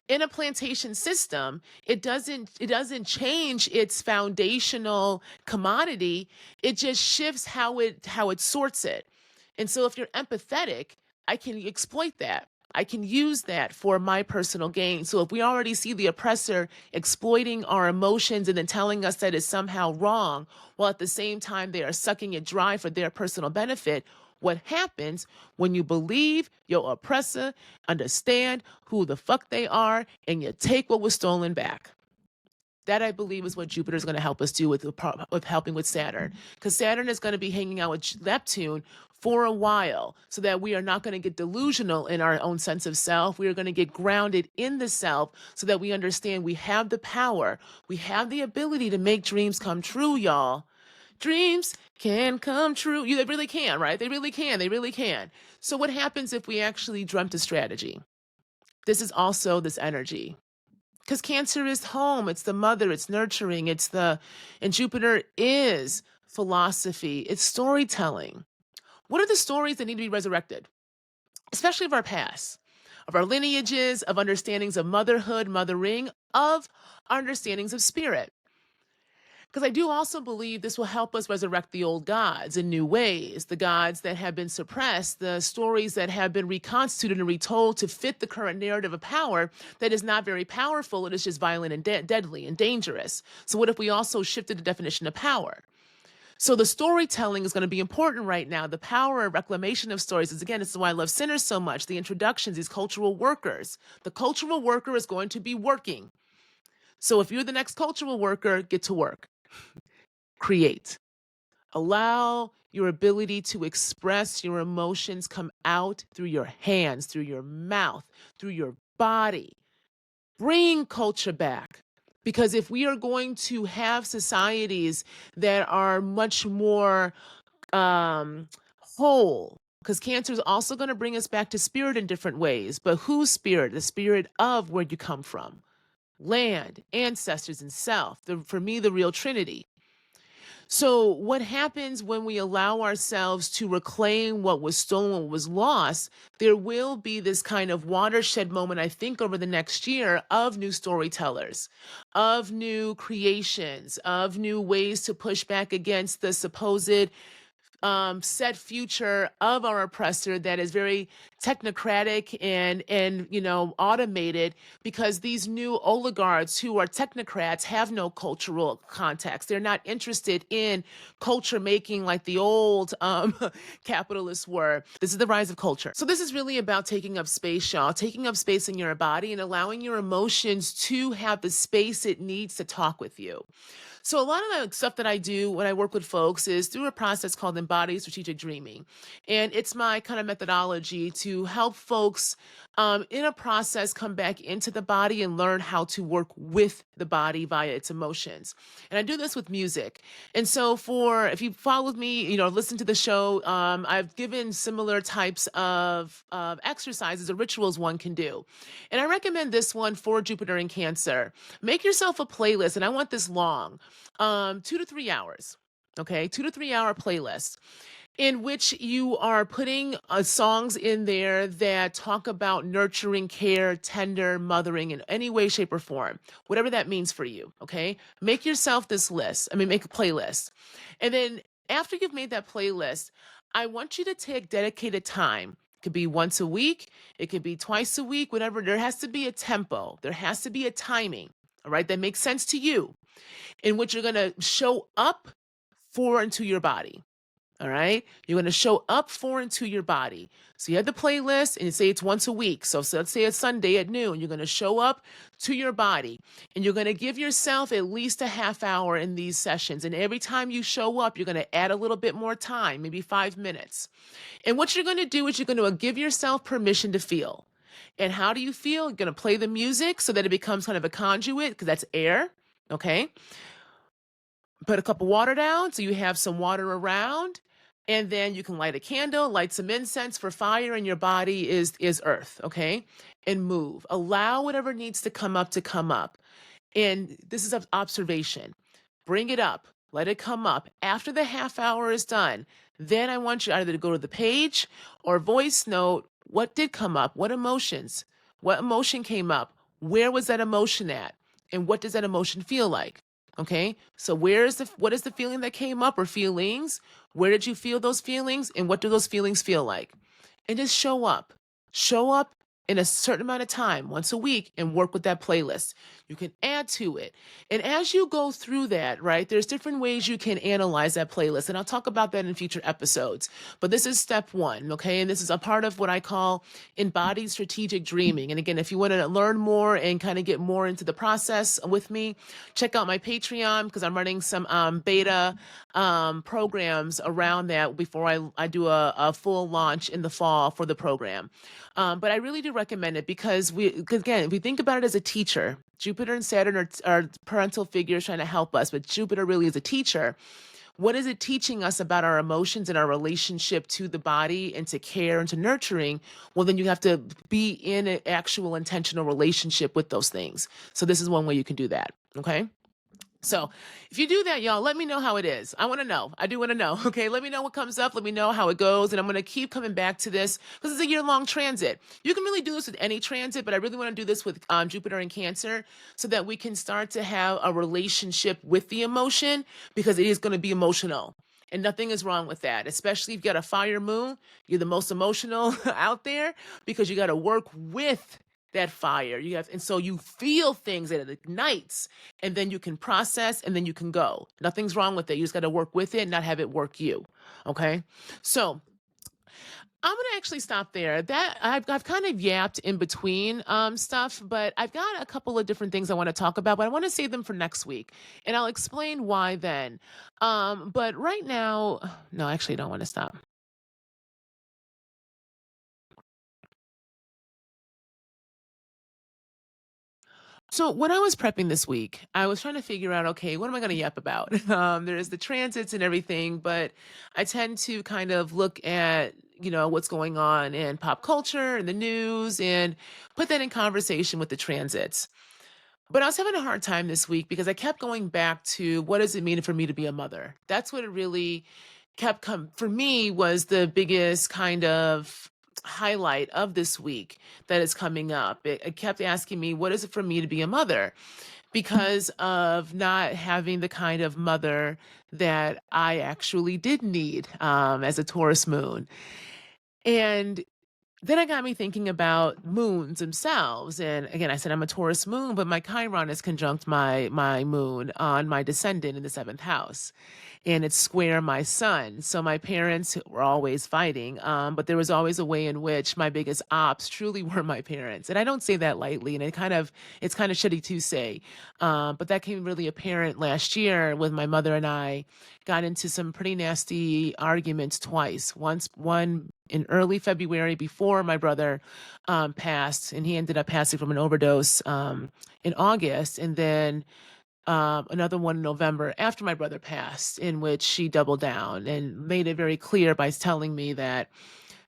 in a plantation system, it doesn't change its foundational commodity. It just shifts how it sorts it. And so if you're empathetic, I can exploit that. I can use that for my personal gain. So if we already see the oppressor exploiting our emotions and then telling us that it's somehow wrong, while at the same time they are sucking it dry for their personal benefit, what happens when you believe your oppressor, understand who the fuck they are, and you take what was stolen back? That, I believe, is what Jupiter is going to help us do with helping with Saturn. Because Saturn is going to be hanging out with Neptune for a while so that we are not going to get delusional in our own sense of self. We are going to get grounded in the self so that we understand we have the power. We have the ability to make dreams come true, y'all. Dreams can come true. They really can, right? They really can. They really can. So what happens if we actually dreamt a strategy? This is also this energy. Because Cancer is home, it's the mother, it's nurturing, and Jupiter is philosophy, it's storytelling. What are the stories that need to be resurrected? Especially of our past, of our lineages, of understandings of motherhood, mothering, of our understandings of spirit. Because I do also believe this will help us resurrect the old gods in new ways, the gods that have been suppressed, the stories that have been reconstituted and retold to fit the current narrative of power that is not very powerful. It is just violent and deadly and dangerous. So what if we also shifted the definition of power? So the storytelling is going to be important right now. The power and reclamation of stories is, again, this is why I love Sinners so much. The introductions, these cultural workers. The cultural worker is going to be working. So if you're the next cultural worker, get to work. Create. Allow your ability to express your emotions come out through your hands, through your mouth, through your body. Bring culture back. Because if we are going to have societies that are much more whole, because Cancer is also going to bring us back to spirit in different ways. But whose spirit? The spirit of where you come from. Land, ancestors, and self. For me, the real Trinity. So what happens when we allow ourselves to reclaim what was stolen, what was lost? There will be this kind of watershed moment, I think, over the next year of new storytellers, of new creations, of new ways to push back against the supposed set future of our oppressor that is very technocratic and automated, because these new oligarchs who are technocrats have no cultural context. They're not interested in culture making like the old capitalists were. This is the rise of culture. So this is really about taking up space, y'all, taking up space in your body and allowing your emotions to have the space it needs to talk with you. So a lot of the stuff that I do when I work with folks is through a process called embodiment Embodied Strategic Dreaming. And it's my kind of methodology to help folks in a process come back into the body and learn how to work with the body via its emotions. And I do this with music. And so if you follow me, listen to the show, I've given similar types of exercises or rituals one can do. And I recommend this one for Jupiter in Cancer. Make yourself a playlist, and I want this long, 2 to 3 hours. Okay, 2 to 3 hour playlist in which you are putting songs in there that talk about nurturing, care, tender, mothering in any way, shape, or form, whatever that means for you. Okay, make yourself this list. Make a playlist. And then after you've made that playlist, I want you to take dedicated time. It could be once a week, it could be twice a week, whatever. There has to be a tempo, there has to be a timing, all right, that makes sense to you, in which you're going to show up for into your body. All right. You're going to show up for into your body. So you have the playlist and you say it's once a week. So let's say it's Sunday at noon. You're going to show up to your body and you're going to give yourself at least a half hour in these sessions. And every time you show up, you're going to add a little bit more time, maybe 5 minutes. And what you're going to do is you're going to give yourself permission to feel. And how do you feel? You're going to play the music so that it becomes kind of a conduit, because that's air. Okay. Put a cup of water down so you have some water around. And then you can light a candle, light some incense for fire, and your body is earth, okay? And move. Allow whatever needs to come up. And this is observation. Bring it up. Let it come up. After the half hour is done, then I want you either to go to the page or voice note what did come up, what emotions, what emotion came up, where was that emotion at, and what does that emotion feel like? Okay, so what is the feeling that came up, or feelings? Where did you feel those feelings, and what do those feelings feel like? And just show up. Show up in a certain amount of time, once a week, and work with that playlist. You can add to it. And as you go through that, right, there's different ways you can analyze that playlist. And I'll talk about that in future episodes. But this is step one, okay? And this is a part of what I call embodied strategic dreaming. And again, if you want to learn more and kind of get more into the process with me, check out my Patreon, because I'm running some beta programs around that before I do a full launch in the fall for the program. But I really do recommend it because again, if we think about it as a teacher, Jupiter and Saturn are parental figures trying to help us, but Jupiter really is a teacher. What is it teaching us about our emotions and our relationship to the body and to care and to nurturing? Well, then you have to be in an actual intentional relationship with those things. So this is one way you can do that. Okay. So if you do that, y'all, let me know how it is. I want to know. I do want to know. Okay. Let me know what comes up. Let me know how it goes. And I'm going to keep coming back to this because it's a year-long transit. You can really do this with any transit, but I really want to do this with Jupiter in Cancer so that we can start to have a relationship with the emotion, because it is going to be emotional. And nothing is wrong with that, especially if you've got a fire moon. You're the most emotional out there because you got to work with that fire. And so you feel things and it ignites, and then you can process, and then you can go. Nothing's wrong with it. You just got to work with it, not have it work you. Okay. So I'm going to actually stop there. That I've kind of yapped in between stuff, but I've got a couple of different things I want to talk about, but I want to save them for next week, and I'll explain why then. But right now, no, actually, I don't want to stop. So when I was prepping this week, I was trying to figure out, okay, what am I going to yap about? There's the transits and everything, but I tend to kind of look at, what's going on in pop culture and the news and put that in conversation with the transits. But I was having a hard time this week because I kept going back to what does it mean for me to be a mother? That's what it really for me was the biggest kind of highlight of this week that is coming up. It kept asking me, what is it for me to be a mother? Because of not having the kind of mother that I actually did need as a Taurus moon. And then it got me thinking about moons themselves. And again, I said I'm a Taurus moon, but my Chiron is conjunct my moon on my descendant in the seventh house, and it's square my sun. So my parents were always fighting, but there was always a way in which my biggest ops truly were my parents. And I don't say that lightly, and it's kind of shitty to say, but that came really apparent last year when my mother and I got into some pretty nasty arguments twice. One in early February before my brother passed, and he ended up passing from an overdose in August, and then another one in November after my brother passed, in which she doubled down and made it very clear by telling me that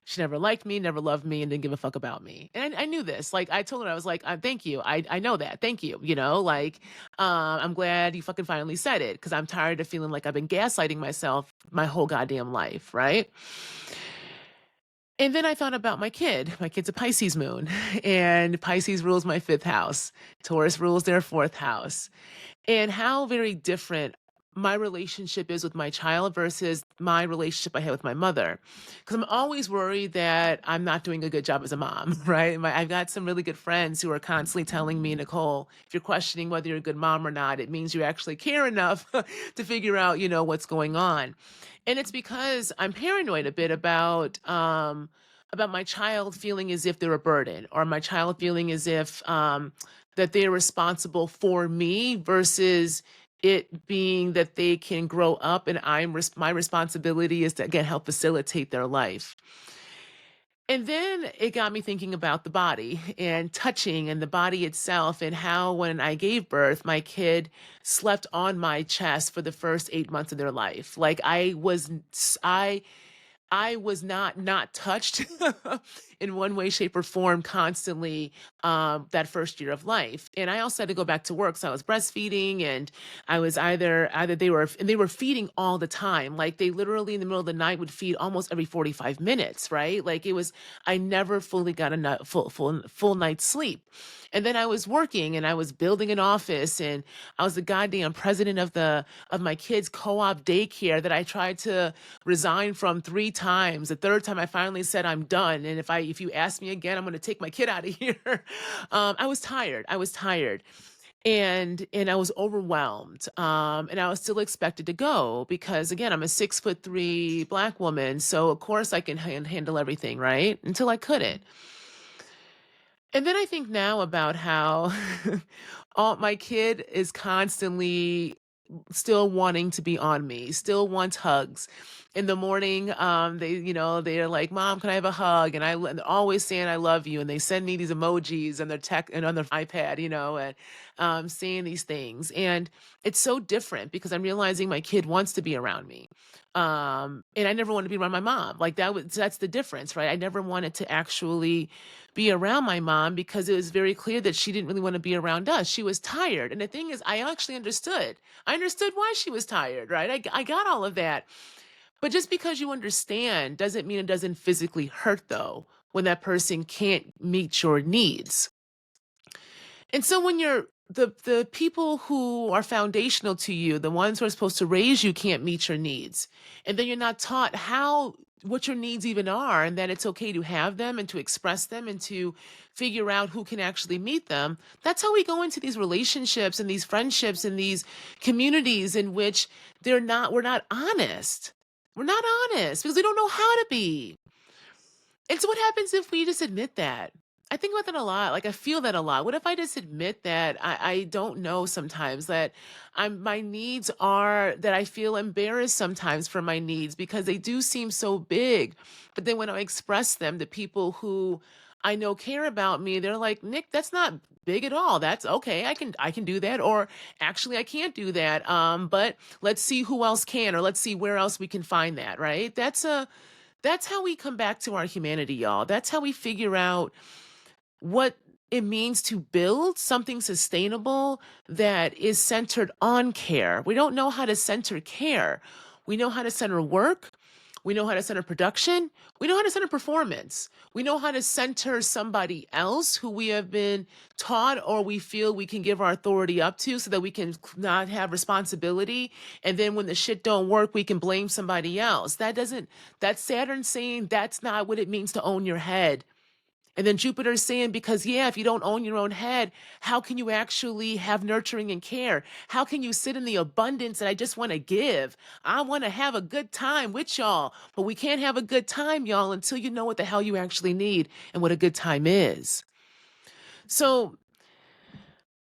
she never liked me, never loved me, and didn't give a fuck about me. And I knew this. Like, I told her, I was like, thank you. I know that. Thank you. I'm glad you fucking finally said it, because I'm tired of feeling like I've been gaslighting myself my whole goddamn life, right? And then I thought about my kid. My kid's a Pisces moon, and Pisces rules my fifth house. Taurus rules their fourth house. And how very different my relationship is with my child versus my relationship I had with my mother. Because I'm always worried that I'm not doing a good job as a mom, right? I've got some really good friends who are constantly telling me, Nicole, if you're questioning whether you're a good mom or not, it means you actually care enough to figure out, what's going on. And it's because I'm paranoid a bit about my child feeling as if they're a burden, or my child feeling as if that they're responsible for me, versus it being that they can grow up and my responsibility is to, again, help facilitate their life. And then it got me thinking about the body and touching and the body itself, and how when I gave birth, my kid slept on my chest for the first 8 months of their life. Like I was not touched in one way, shape, or form constantly that first year of life. And I also had to go back to work. So I was breastfeeding, and I was either they were feeding all the time. Like, they literally in the middle of the night would feed almost every 45 minutes, right? Like, I never fully got a full night's sleep. And then I was working, and I was building an office, and I was the goddamn president of my kids' co-op daycare that I tried to resign from 3 times. The third time I finally said I'm done, and if you ask me again, I'm going to take my kid out of here. I was tired. And I was overwhelmed. And I was still expected to go because, again, I'm a 6'3" Black woman, so of course I can handle everything, right? Until I couldn't. And then I think now about how my kid is constantly still wanting to be on me, still wants hugs. In the morning, they're like, "Mom, can I have a hug?" And they're always saying, "I love you." And they send me these emojis and their tech and on their iPad, and saying these things. And it's so different because I'm realizing my kid wants to be around me. And I never wanted to be around my mom. Like, that's the difference, right? I never wanted to actually be around my mom because it was very clear that she didn't really want to be around us. She was tired. And the thing is, I actually understood. I understood why she was tired, right? I got all of that. But just because you understand doesn't mean it doesn't physically hurt, though, when that person can't meet your needs. And so when the people who are foundational to you, the ones who are supposed to raise you, can't meet your needs, and then you're not taught what your needs even are, and that it's okay to have them and to express them and to figure out who can actually meet them. That's how we go into these relationships and these friendships and these communities in which we're not honest. We're not honest because we don't know how to be. And so what happens if we just admit that? I think about that a lot. Like, I feel that a lot. What if I just admit that I don't know sometimes, that my needs are, that I feel embarrassed sometimes for my needs because they do seem so big. But then when I express them to people who I know care about me, they're like, "Nick, that's not big at all. That's okay. I can do that." Or, "Actually, I can't do that. But let's see who else can, or let's see where else we can find that," right? That's how we come back to our humanity, y'all. That's how we figure out what it means to build something sustainable that is centered on care. We don't know how to center care. We know how to center work. We know how to center production. We know how to center performance. We know how to center somebody else who we have been taught or we feel we can give our authority up to so that we can not have responsibility. And then when the shit don't work, we can blame somebody else. That's Saturn saying that's not what it means to own your head. And then Jupiter is saying, because if you don't own your own head, how can you actually have nurturing and care? How can you sit in the abundance that I just want to give? I want to have a good time with y'all, but we can't have a good time, y'all, until you know what the hell you actually need and what a good time is. So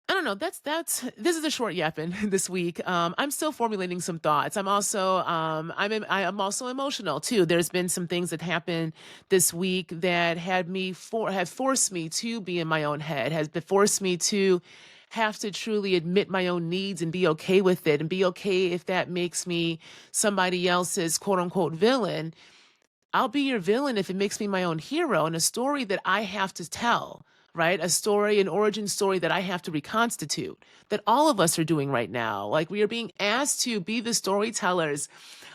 I don't know. This is a short yapping this week. I'm still formulating some thoughts. I'm also I'm also emotional too. There's been some things that happened this week that have forced me to be in my own head, has forced me to have to truly admit my own needs and be okay with it, and be okay if that makes me somebody else's quote unquote villain. I'll be your villain if it makes me my own hero, and a story that I have to tell, right? A story, an origin story that I have to reconstitute, that all of us are doing right now. Like, we are being asked to be the storytellers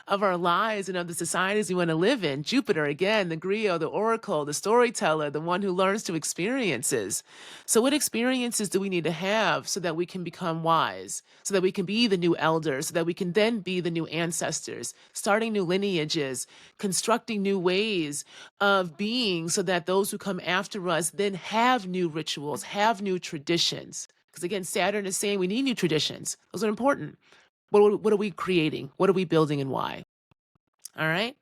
of our lives and of the societies we want to live in. Jupiter, again, the griot, the oracle, the storyteller, the one who learns through experiences. So what experiences do we need to have so that we can become wise, so that we can be the new elders, so that we can then be the new ancestors, starting new lineages, constructing new ways of being, so that those who come after us then have new rituals, have new traditions? Because again, Saturn is saying we need new traditions. Those are important. What are we creating? What are we building, and why? All right.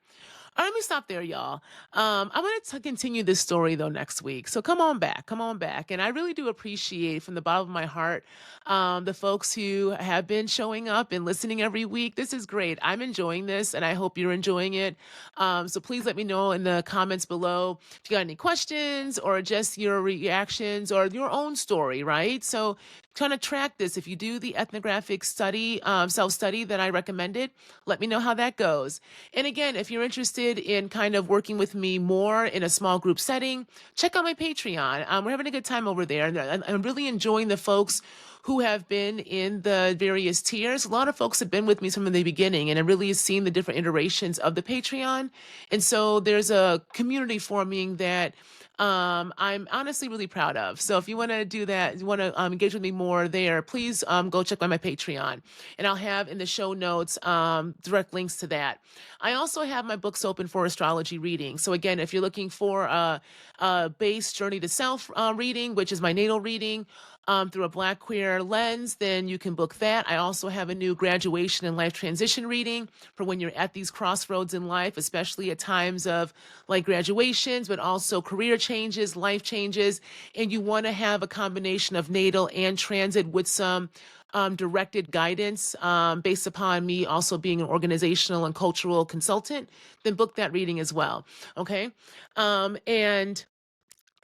All right, let me stop there, y'all. I'm going to continue this story, though, next week. So come on back. Come on back. And I really do appreciate, from the bottom of my heart, the folks who have been showing up and listening every week. This is great. I'm enjoying this, and I hope you're enjoying it. So please let me know in the comments below if you got any questions, or just your reactions, or your own story, right? So kind of track this. If you do the ethnographic study, self-study that I recommended, let me know how that goes. And again, if you're interested in kind of working with me more in a small group setting, check out my Patreon. We're having a good time over there. And I'm really enjoying the folks who have been in the various tiers. A lot of folks have been with me from the beginning, and I really have seen the different iterations of the Patreon. And so there's a community forming that I'm honestly really proud of. So if you want to do that, you want to engage with me more there, please go check out my Patreon. And I'll have in the show notes direct links to that. I also have my books open for astrology reading. So again, if you're looking for a base journey to self reading, which is my natal reading, through a Black queer lens, then you can book that. I also have a new graduation and life transition reading for when you're at these crossroads in life, especially at times of like graduations, but also career changes, life changes, and you want to have a combination of natal and transit with some directed guidance based upon me also being an organizational and cultural consultant, then book that reading as well. Okay. And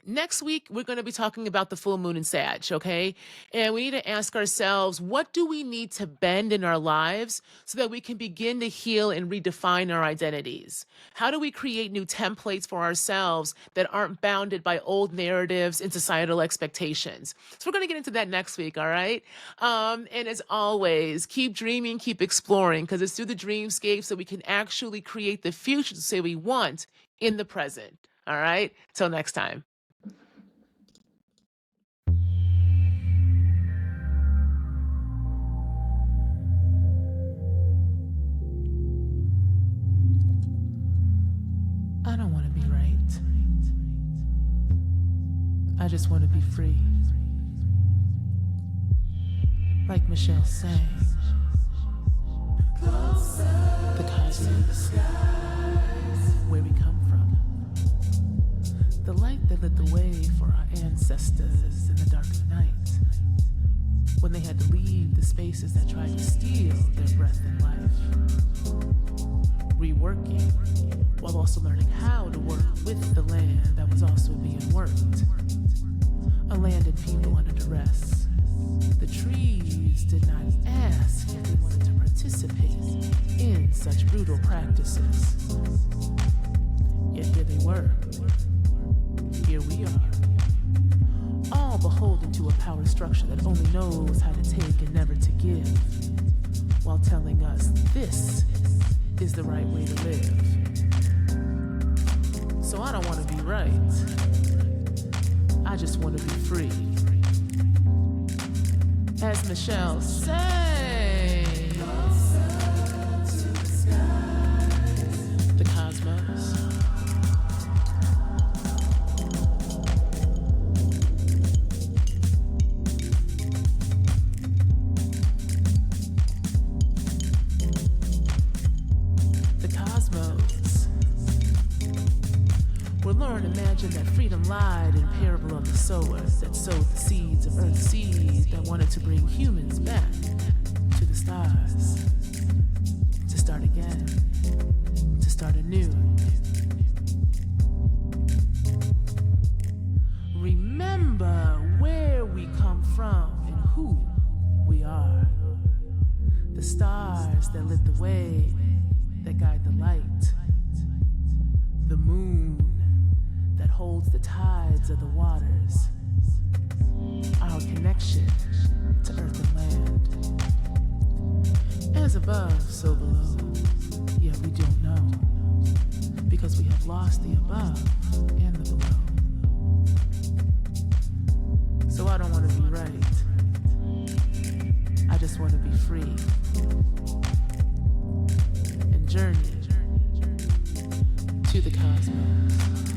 next week, we're going to be talking about the full moon in Sag, okay? And we need to ask ourselves, what do we need to bend in our lives so that we can begin to heal and redefine our identities? How do we create new templates for ourselves that aren't bounded by old narratives and societal expectations? So we're going to get into that next week, all right? And as always, keep dreaming, keep exploring, because it's through the dreamscapes that we can actually create the future to say we want in the present, all right? Till next time. I don't want to be right. I just want to be free. Like Michelle sang, the cosmos, where we come from. The light that lit the way for our ancestors in the dark of night, when they had to leave the spaces that tried to steal their breath and life. Reworking, while also learning how to work with the land that was also being worked. A land and people under duress. The trees did not ask if they wanted to participate in such brutal practices. Yet here they were. Here we are. All beholden to a power structure that only knows how to take and never to give, while telling us this is the right way to live. So I don't want to be right. I just want to be free. As Michelle sang, the cosmos, mentioned that freedom lied in parable of the sower that sowed the seeds of earth's seed that wanted to bring humans back to the stars, to start again, to start anew. Remember where we come from and who we are. The stars that lit the way, that guide the light. The moon that holds the tides of the waters. Our connection to earth and land. As above, so below. Yet we don't know, because we have lost the above and the below. So I don't want to be right. I just want to be free and journey to the cosmos.